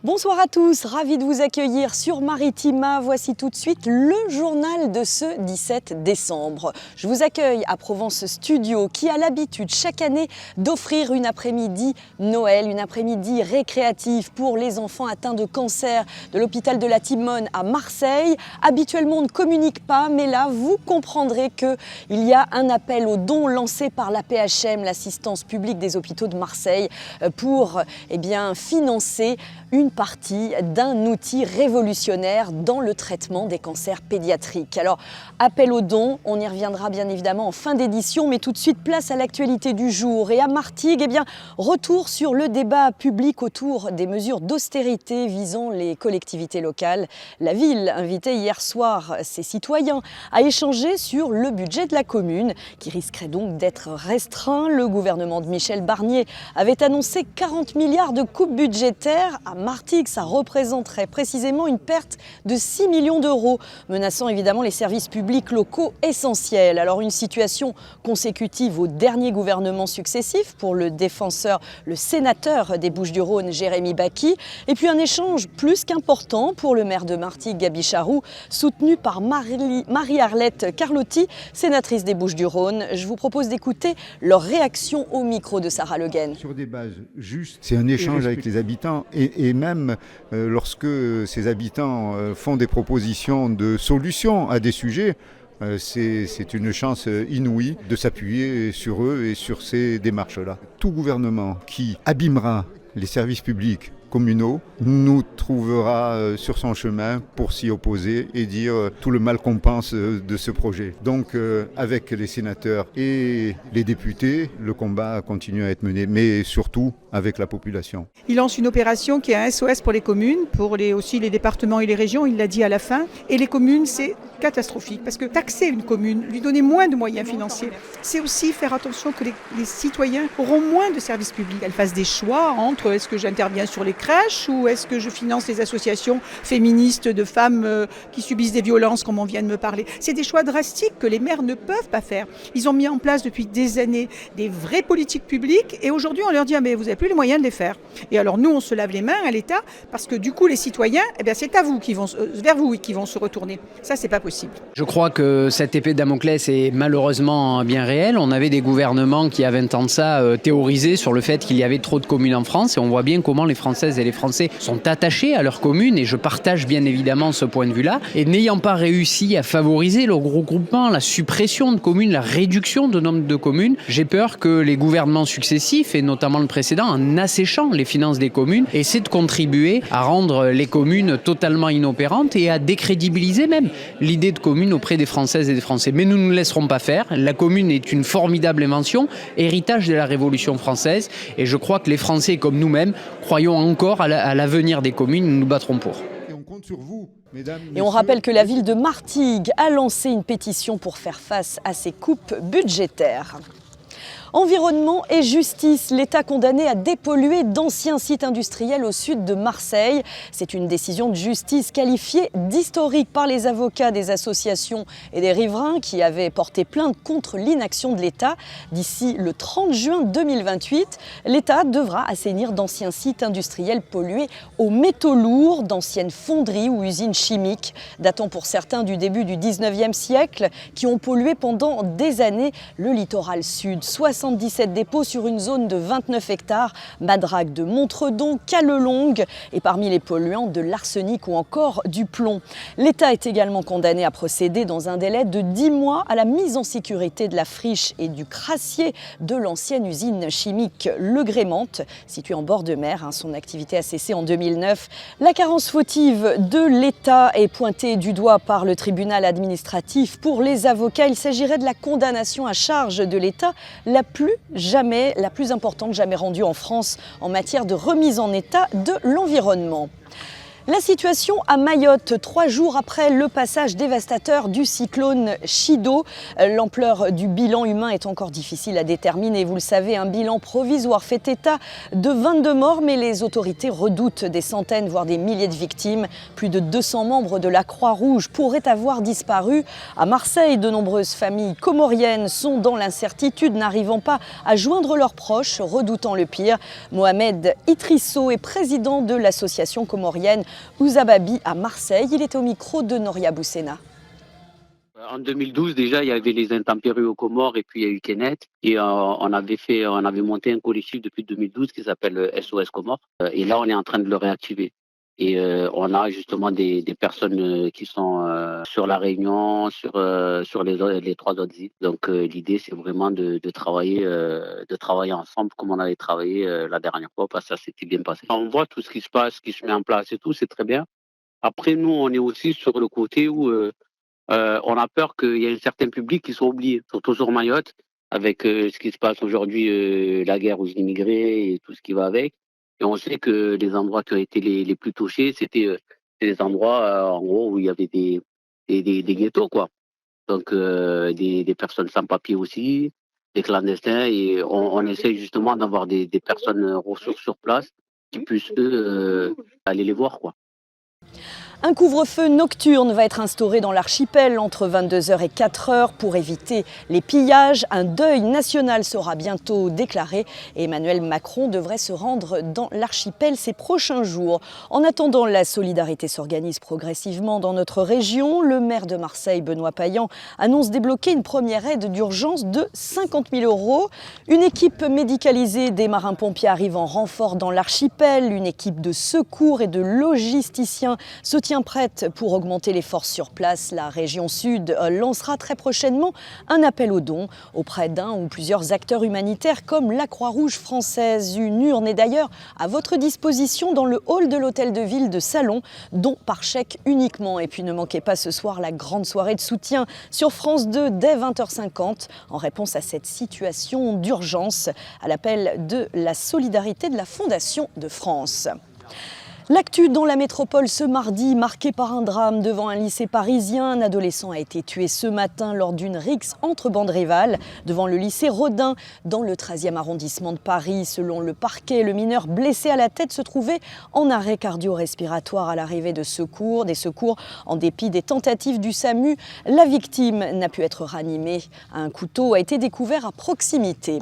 Bonsoir à tous, ravi de vous accueillir sur Maritima. Voici tout de suite le journal de ce 17 décembre. Je vous accueille à Provence Studio qui a l'habitude chaque année d'offrir une après-midi Noël, une après-midi récréative pour les enfants atteints de cancer de l'hôpital de la Timone à Marseille. Habituellement on ne communique pas, mais là vous comprendrez qu'il y a un appel aux dons lancé par l'APHM, l'assistance publique des hôpitaux de Marseille, pour financer une partie d'un outil révolutionnaire dans le traitement des cancers pédiatriques. Alors, appel aux dons, on y reviendra bien évidemment en fin d'édition, mais tout de suite place à l'actualité du jour. Et à Martigues, retour sur le débat public autour des mesures d'austérité visant les collectivités locales. La ville invitait hier soir ses citoyens à échanger sur le budget de la commune, qui risquerait donc d'être restreint. Le gouvernement de Michel Barnier avait annoncé 40 milliards de coupes budgétaires. À Martigues, ça représenterait précisément une perte de 6 millions d'euros, menaçant évidemment les services publics locaux essentiels. Alors une situation consécutive aux derniers gouvernements successififs pour le sénateur des Bouches-du-Rhône, Jérémy Bacchi, et puis un échange plus qu'important pour le maire de Martigues, Gaby Charroux, soutenu par Marie-Arlette Carlotti, sénatrice des Bouches-du-Rhône. Je vous propose d'écouter leur réaction au micro de Sarah Le Guen. Sur des bases justes, c'est un échange avec les habitants et même lorsque ces habitants font des propositions de solutions à des sujets, c'est une chance inouïe de s'appuyer sur eux et sur ces démarches-là. Tout gouvernement qui abîmera les services publics communaux nous trouvera sur son chemin pour s'y opposer et dire tout le mal qu'on pense de ce projet. Donc avec les sénateurs et les députés, le combat continue à être mené, mais surtout avec la population. Il lance une opération qui est un SOS pour les communes, aussi les départements et les régions, il l'a dit à la fin. Et les communes, c'est catastrophique parce que taxer une commune, lui donner moins de moyens financiers, c'est aussi faire attention que les citoyens auront moins de services publics. Elles fassent des choix entre est-ce que j'interviens sur les crèches ou est-ce que je finance les associations féministes de femmes qui subissent des violences comme on vient de me parler. C'est des choix drastiques que les maires ne peuvent pas faire. Ils ont mis en place depuis des années des vraies politiques publiques et aujourd'hui on leur dit mais vous n'avez plus les moyens de les faire. Et alors nous on se lave les mains à l'État parce que du coup les citoyens, c'est à vous vers vous qui vont se retourner. Ça c'est pas possible. Je crois que cette épée de Damoclès est malheureusement bien réelle. On avait des gouvernements qui, à 20 ans de ça, théorisaient sur le fait qu'il y avait trop de communes en France et on voit bien comment les Françaises et les Français sont attachés à leurs communes et je partage bien évidemment ce point de vue-là. Et n'ayant pas réussi à favoriser le regroupement, la suppression de communes, la réduction de nombre de communes, j'ai peur que les gouvernements successifs et notamment le précédent, en asséchant les finances des communes, essaient de contribuer à rendre les communes totalement inopérantes et à décrédibiliser même l'idée de commune auprès des Françaises et des Français. Mais nous ne nous laisserons pas faire. La commune est une formidable invention, héritage de la Révolution française et je crois que les Français comme nous-mêmes croyons encore à l'avenir des communes, nous nous battrons pour. Et on compte sur vous, mesdames, Et on rappelle que la ville de Martigues a lancé une pétition pour faire face à ces coupes budgétaires. Environnement et justice, l'État condamné à dépolluer d'anciens sites industriels au sud de Marseille. C'est une décision de justice qualifiée d'historique par les avocats des associations et des riverains qui avaient porté plainte contre l'inaction de l'État. D'ici le 30 juin 2028, l'État devra assainir d'anciens sites industriels pollués aux métaux lourds, d'anciennes fonderies ou usines chimiques, datant pour certains du début du 19e siècle, qui ont pollué pendant des années le littoral sud. 77 dépôts sur une zone de 29 hectares, Madrague de Montredon, Callelongue et parmi les polluants de l'arsenic ou encore du plomb. L'État est également condamné à procéder dans un délai de 10 mois à la mise en sécurité de la friche et du crassier de l'ancienne usine chimique Le Grémente, située en bord de mer. Son activité a cessé en 2009. La carence fautive de l'État est pointée du doigt par le tribunal administratif. Pour les avocats, il s'agirait de la condamnation à charge de l'État la plus importante jamais rendue en France en matière de remise en état de l'environnement. La situation à Mayotte, 3 jours après le passage dévastateur du cyclone Chido. L'ampleur du bilan humain est encore difficile à déterminer. Vous le savez, un bilan provisoire fait état de 22 morts, mais les autorités redoutent des centaines, voire des milliers de victimes. Plus de 200 membres de la Croix-Rouge pourraient avoir disparu. À Marseille, de nombreuses familles comoriennes sont dans l'incertitude, n'arrivant pas à joindre leurs proches, redoutant le pire. Mohamed Itrisso est président de l'association comorienne Ouzababi à Marseille. Il était au micro de Noria Boussena. En 2012, déjà, il y avait les intempéries aux Comores et puis il y a eu Kenneth. Et on avait monté un collectif depuis 2012 qui s'appelle SOS Comores. Et là, on est en train de le réactiver. Et on a justement des personnes qui sont sur la Réunion, sur les 3 autres îles. Donc l'idée, c'est vraiment de travailler ensemble comme on avait travaillé la dernière fois, parce que ça s'était bien passé. On voit tout ce qui se passe, qui se met en place et tout, c'est très bien. Après, nous, on est aussi sur le côté où on a peur qu'il y ait un certain public qui soit oublié, surtout sur Mayotte, avec ce qui se passe aujourd'hui, la guerre aux immigrés et tout ce qui va avec. Et on sait que les endroits qui ont été les plus touchés, c'était des endroits en gros où il y avait des ghettos, quoi. Donc des personnes sans papier aussi, des clandestins, et on essaie justement d'avoir des personnes ressources sur place qui puissent eux aller les voir, quoi. Un couvre-feu nocturne va être instauré dans l'archipel entre 22h et 4h pour éviter les pillages. Un deuil national sera bientôt déclaré et Emmanuel Macron devrait se rendre dans l'archipel ces prochains jours. En attendant, la solidarité s'organise progressivement dans notre région. Le maire de Marseille, Benoît Payan, annonce débloquer une première aide d'urgence de 50 000 €. Une équipe médicalisée des marins-pompiers arrive en renfort dans l'archipel. Une équipe de secours et de logisticiens se tient prête pour augmenter les forces sur place. La région Sud lancera très prochainement un appel aux dons auprès d'un ou plusieurs acteurs humanitaires comme la Croix-Rouge française. Une urne est d'ailleurs à votre disposition dans le hall de l'hôtel de ville de Salon, dont par chèque uniquement. Et puis ne manquez pas ce soir la grande soirée de soutien sur France 2 dès 20h50 en réponse à cette situation d'urgence à l'appel de la solidarité de la Fondation de France. L'actu dans la métropole ce mardi, marqué par un drame devant un lycée parisien. Un adolescent a été tué ce matin lors d'une rixe entre bandes rivales devant le lycée Rodin dans le 13e arrondissement de Paris. Selon le parquet, le mineur blessé à la tête se trouvait en arrêt cardio-respiratoire à l'arrivée des secours. En dépit des tentatives du SAMU, la victime n'a pu être ranimée. Un couteau a été découvert à proximité.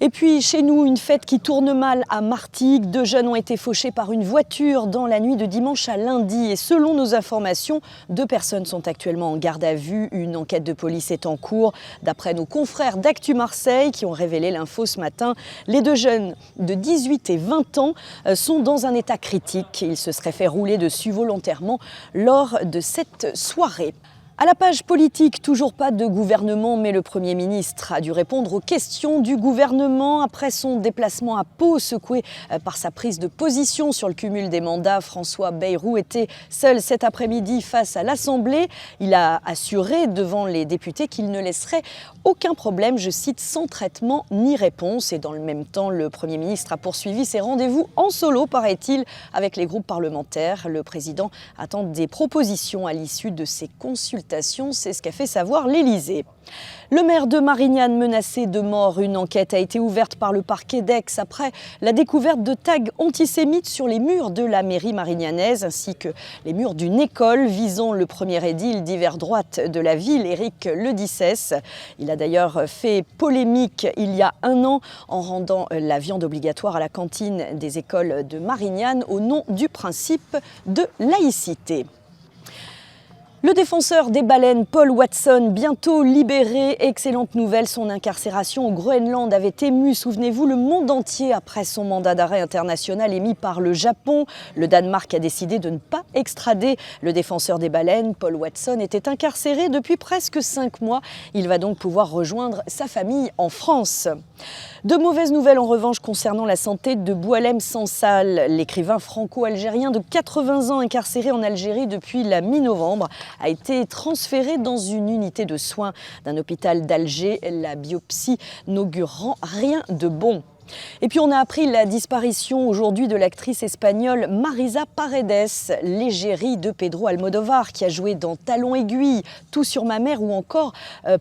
Et puis chez nous, une fête qui tourne mal à Martigues. 2 jeunes ont été fauchés par une voiture dans la nuit de dimanche à lundi. Et selon nos informations, 2 personnes sont actuellement en garde à vue. Une enquête de police est en cours. D'après nos confrères d'Actu Marseille qui ont révélé l'info ce matin, les 2 jeunes de 18 et 20 ans sont dans un état critique. Ils se seraient fait rouler dessus volontairement lors de cette soirée. À la page politique, toujours pas de gouvernement, mais le Premier ministre a dû répondre aux questions du gouvernement après son déplacement à Pau, secoué par sa prise de position sur le cumul des mandats. François Bayrou était seul cet après-midi face à l'Assemblée. Il a assuré devant les députés qu'il ne laisserait aucun problème, je cite, sans traitement ni réponse. Et dans le même temps, le Premier ministre a poursuivi ses rendez-vous en solo, paraît-il, avec les groupes parlementaires. Le président attend des propositions à l'issue de ces consultations. C'est ce qu'a fait savoir l'Élysée. Le maire de Marignane menacé de mort. Une enquête a été ouverte par le parquet d'Aix après la découverte de tags antisémites sur les murs de la mairie marignanaise ainsi que les murs d'une école visant le premier édile d'hiver droite de la ville, Éric Ledissès. Il a d'ailleurs fait polémique il y a 1 an en rendant la viande obligatoire à la cantine des écoles de Marignane au nom du principe de laïcité. Le défenseur des baleines, Paul Watson, bientôt libéré. Excellente nouvelle, son incarcération au Groenland avait ému, souvenez-vous, le monde entier après son mandat d'arrêt international émis par le Japon. Le Danemark a décidé de ne pas extrader le défenseur des baleines. Paul Watson était incarcéré depuis presque 5 mois. Il va donc pouvoir rejoindre sa famille en France. De mauvaises nouvelles en revanche concernant la santé de Boualem Sansal. L'écrivain franco-algérien de 80 ans incarcéré en Algérie depuis la mi-novembre a été transféré dans une unité de soins d'un hôpital d'Alger. La biopsie n'augurant rien de bon. Et puis on a appris la disparition aujourd'hui de l'actrice espagnole Marisa Paredes, l'égérie de Pedro Almodovar, qui a joué dans Talons aiguilles, Tout sur ma mère ou encore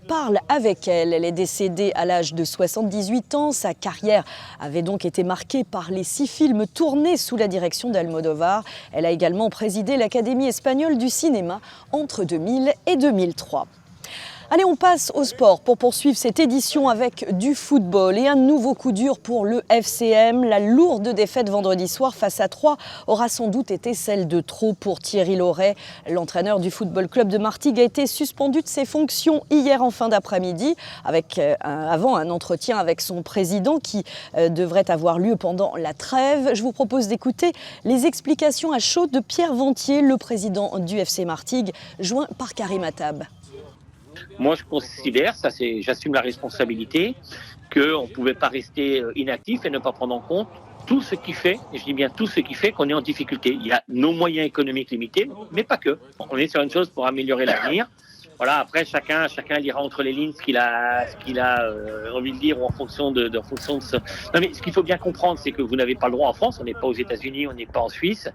Parle avec elle. Elle est décédée à l'âge de 78 ans. Sa carrière avait donc été marquée par les 6 films tournés sous la direction d'Almodovar. Elle a également présidé l'Académie espagnole du cinéma entre 2000 et 2003. Allez, on passe au sport pour poursuivre cette édition avec du football et un nouveau coup dur pour le FCM. La lourde défaite vendredi soir face à Troyes aura sans doute été celle de trop pour Thierry Laurey. L'entraîneur du Football Club de Martigues a été suspendu de ses fonctions hier en fin d'après-midi avant un entretien avec son président qui devrait avoir lieu pendant la trêve. Je vous propose d'écouter les explications à chaud de Pierre Ventier, le président du FC Martigues, joint par Karim Attab. Moi, je considère, j'assume la responsabilité, qu'on ne pouvait pas rester inactif et ne pas prendre en compte tout ce qui fait, et je dis bien tout ce qui fait qu'on est en difficulté. Il y a nos moyens économiques limités, mais pas que. On est sur une chose pour améliorer l'avenir. Voilà, après, chacun lira entre les lignes ce qu'il a envie de dire ou en fonction de ce... Non, mais ce qu'il faut bien comprendre, c'est que vous n'avez pas le droit en France, on n'est pas aux États-Unis, on n'est pas en Suisse,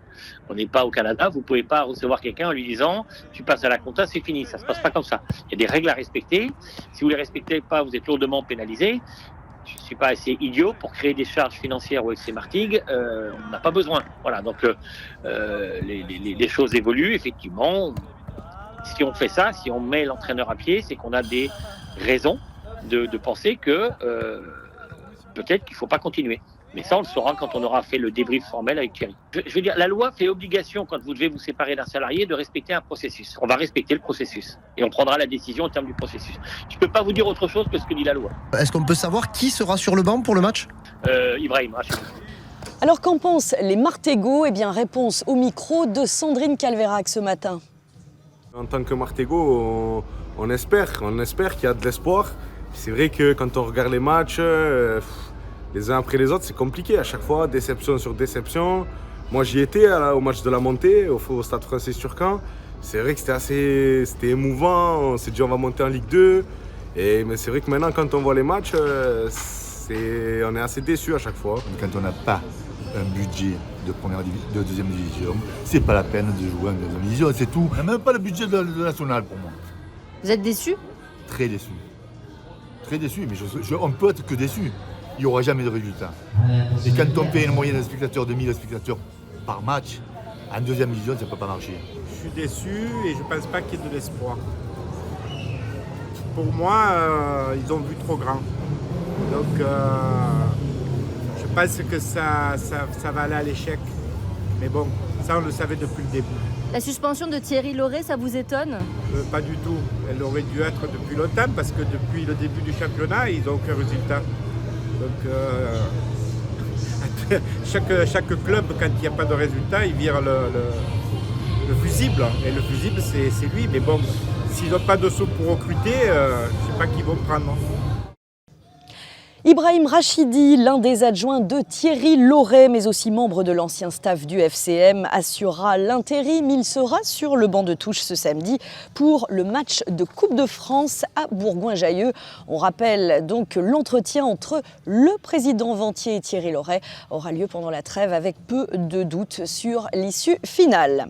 on n'est pas au Canada, vous ne pouvez pas recevoir quelqu'un en lui disant « tu passes à la compta, c'est fini », ça ne se passe pas comme ça. Il y a des règles à respecter, si vous ne les respectez pas, vous êtes lourdement pénalisé. Je ne suis pas assez idiot pour créer des charges financières au FC Martigues, on n'a pas besoin. Voilà, donc les choses évoluent, effectivement. Si on fait ça, si on met l'entraîneur à pied, c'est qu'on a des raisons de penser que peut-être qu'il ne faut pas continuer. Mais ça, on le saura quand on aura fait le débrief formel avec Thierry. Je veux dire, la loi fait obligation, quand vous devez vous séparer d'un salarié, de respecter un processus. On va respecter le processus et on prendra la décision au terme du processus. Je ne peux pas vous dire autre chose que ce que dit la loi. Est-ce qu'on peut savoir qui sera sur le banc pour le match ? Ibrahim Rachid. Alors qu'en pensent les Martégots ? Eh bien, réponse au micro de Sandrine Calverac ce matin. En tant que Martégo, on espère qu'il y a de l'espoir. C'est vrai que quand on regarde les matchs, les uns après les autres, c'est compliqué. À chaque fois, déception sur déception. Moi, j'y étais au match de la montée, au Stade Français Turcan. C'est vrai que c'était émouvant. On s'est dit on va monter en Ligue 2. Mais c'est vrai que maintenant, quand on voit les matchs, on est assez déçus à chaque fois. Quand on n'a pas un budget de deuxième division, c'est pas la peine de jouer en deuxième division, c'est tout. On n'a même pas le budget de national pour moi. Vous êtes déçu ? Très déçu. Très déçu, mais on peut être que déçu. Il n'y aura jamais de résultat. Et quand on paye une moyenne de spectateurs de 1000 spectateurs par match, en deuxième division, ça ne peut pas marcher. Je suis déçu et je ne pense pas qu'il y ait de l'espoir. Pour moi, ils ont vu trop grand. Donc, je pense que ça va aller à l'échec. Mais bon, ça, on le savait depuis le début. La suspension de Thierry Laurey, ça vous étonne ? Pas du tout. Elle aurait dû être depuis longtemps parce que depuis le début du championnat, ils n'ont aucun résultat. Donc, chaque club, quand il n'y a pas de résultat, il vire le fusible. Et le fusible, c'est lui. Mais bon, s'ils n'ont pas de sous pour recruter, je ne sais pas qui vont prendre. Ibrahim Rachidi, l'un des adjoints de Thierry Laurey, mais aussi membre de l'ancien staff du FCM, assurera l'intérim. Il sera sur le banc de touche ce samedi pour le match de Coupe de France à Bourgoin-Jallieu. On rappelle donc que l'entretien entre le président Ventier et Thierry Laurey aura lieu pendant la trêve avec peu de doute sur l'issue finale.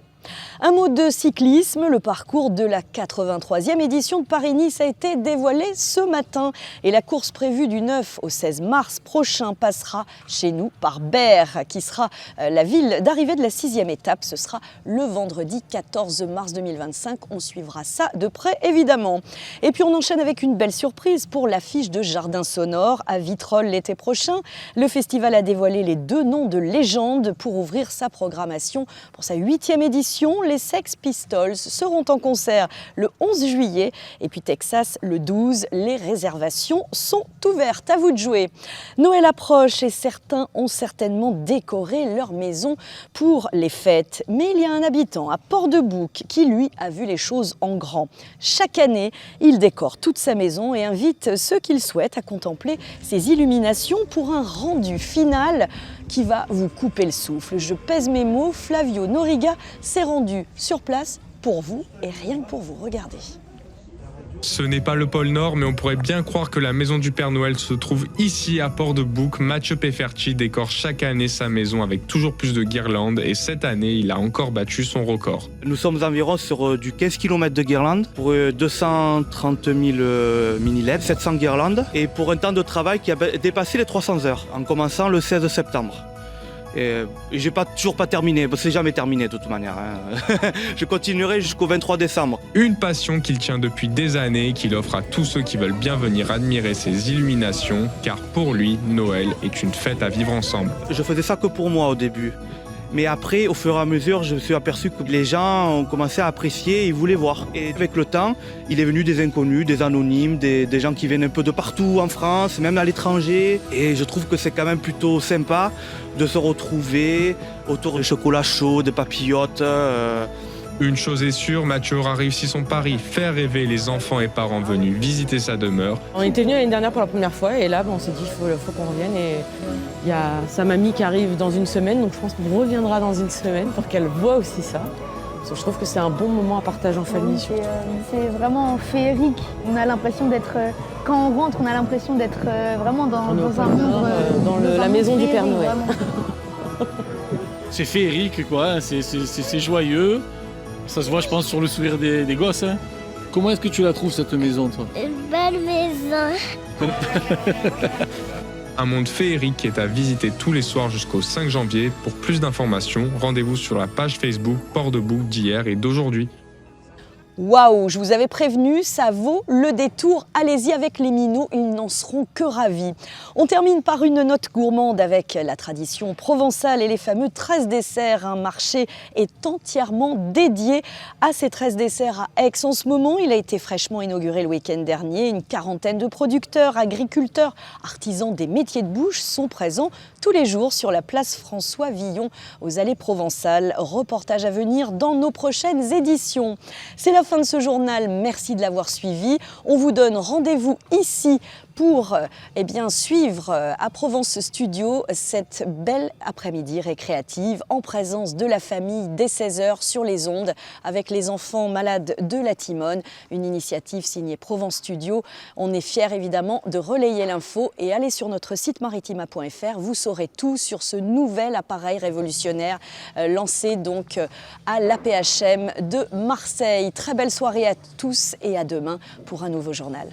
Un mot de cyclisme, le parcours de la 83e édition de Paris-Nice a été dévoilé ce matin et la course prévue du 9 au 16 mars prochain passera chez nous par Berre, qui sera la ville d'arrivée de la 6e étape. Ce sera le vendredi 14 mars 2025. On suivra ça de près évidemment. Et puis on enchaîne avec une belle surprise pour l'affiche de Jardin Sonore à Vitrolles l'été prochain. Le festival a dévoilé les 2 noms de légende pour ouvrir sa programmation pour sa 8e édition. Les Sex Pistols seront en concert le 11 juillet et puis Texas le 12. Les réservations sont ouvertes. À vous de jouer. Noël approche et certains ont certainement décoré leur maison pour les fêtes. Mais il y a un habitant à Port-de-Bouc qui, lui, a vu les choses en grand. Chaque année, il décore toute sa maison et invite ceux qu'il souhaite à contempler ses illuminations pour un rendu final qui va vous couper le souffle. Je pèse mes mots, Flavio Noriga s'est rendu sur place pour vous et rien que pour vous. Regardez. Ce n'est pas le pôle Nord, mais on pourrait bien croire que la maison du Père Noël se trouve ici à Port-de-Bouc. Mathieu Peferci décore chaque année sa maison avec toujours plus de guirlandes et cette année, il a encore battu son record. Nous sommes environ sur du 15 km de guirlandes pour 230 000 mini-LED, 700 guirlandes et pour un temps de travail qui a dépassé les 300 heures en commençant le 16 septembre. Et j'ai toujours pas terminé, c'est jamais terminé de toute manière. Je continuerai jusqu'au 23 décembre. Une passion qu'il tient depuis des années et qu'il offre à tous ceux qui veulent bien venir admirer ses illuminations, car pour lui, Noël est une fête à vivre ensemble. Je faisais ça que pour moi au début. Mais après, au fur et à mesure, je me suis aperçu que les gens ont commencé à apprécier et ils voulaient voir. Et avec le temps, il est venu des inconnus, des anonymes, des gens qui viennent un peu de partout en France, même à l'étranger. Et je trouve que c'est quand même plutôt sympa de se retrouver autour de chocolat chaud, de papillotes. Une chose est sûre, Mathieu aura réussi son pari, faire rêver les enfants et parents venus visiter sa demeure. On était venus l'année dernière pour la première fois et là on s'est dit il faut qu'on revienne et il y a sa mamie qui arrive dans une semaine donc je pense qu'on reviendra dans une semaine pour qu'elle voit aussi ça. Parce que je trouve que c'est un bon moment à partager en famille. C'est vraiment féerique. On a l'impression d'être, quand on rentre, on a l'impression d'être vraiment dans un monde. Dans la maison du Père Noël. C'est féerique quoi, c'est joyeux. Ça se voit, je pense, sur le sourire des gosses. Hein. Comment est-ce que tu la trouves, cette maison, toi? Une belle maison. Un monde féerique qui est à visiter tous les soirs jusqu'au 5 janvier. Pour plus d'informations, rendez-vous sur la page Facebook Port-de-Bouc d'hier et d'aujourd'hui. Waouh, je vous avais prévenu, ça vaut le détour. Allez-y avec les minots, ils n'en seront que ravis. On termine par une note gourmande avec la tradition provençale et les fameux 13 desserts. Un marché est entièrement dédié à ces 13 desserts à Aix. En ce moment, il a été fraîchement inauguré le week-end dernier. Une quarantaine de producteurs, agriculteurs, artisans des métiers de bouche sont présents tous les jours sur la place François Villon aux Allées Provençales. Reportage à venir dans nos prochaines éditions. C'est la fin de ce journal, merci de l'avoir suivi. On vous donne rendez-vous ici pour suivre à Provence Studio cette belle après-midi récréative en présence de la famille dès 16h sur les ondes avec les enfants malades de la Timone, une initiative signée Provence Studio. On est fiers évidemment de relayer l'info et allez sur notre site maritima.fr, vous saurez tout sur ce nouvel appareil révolutionnaire lancé donc à l'APHM de Marseille. Très belle soirée à tous et à demain pour un nouveau journal.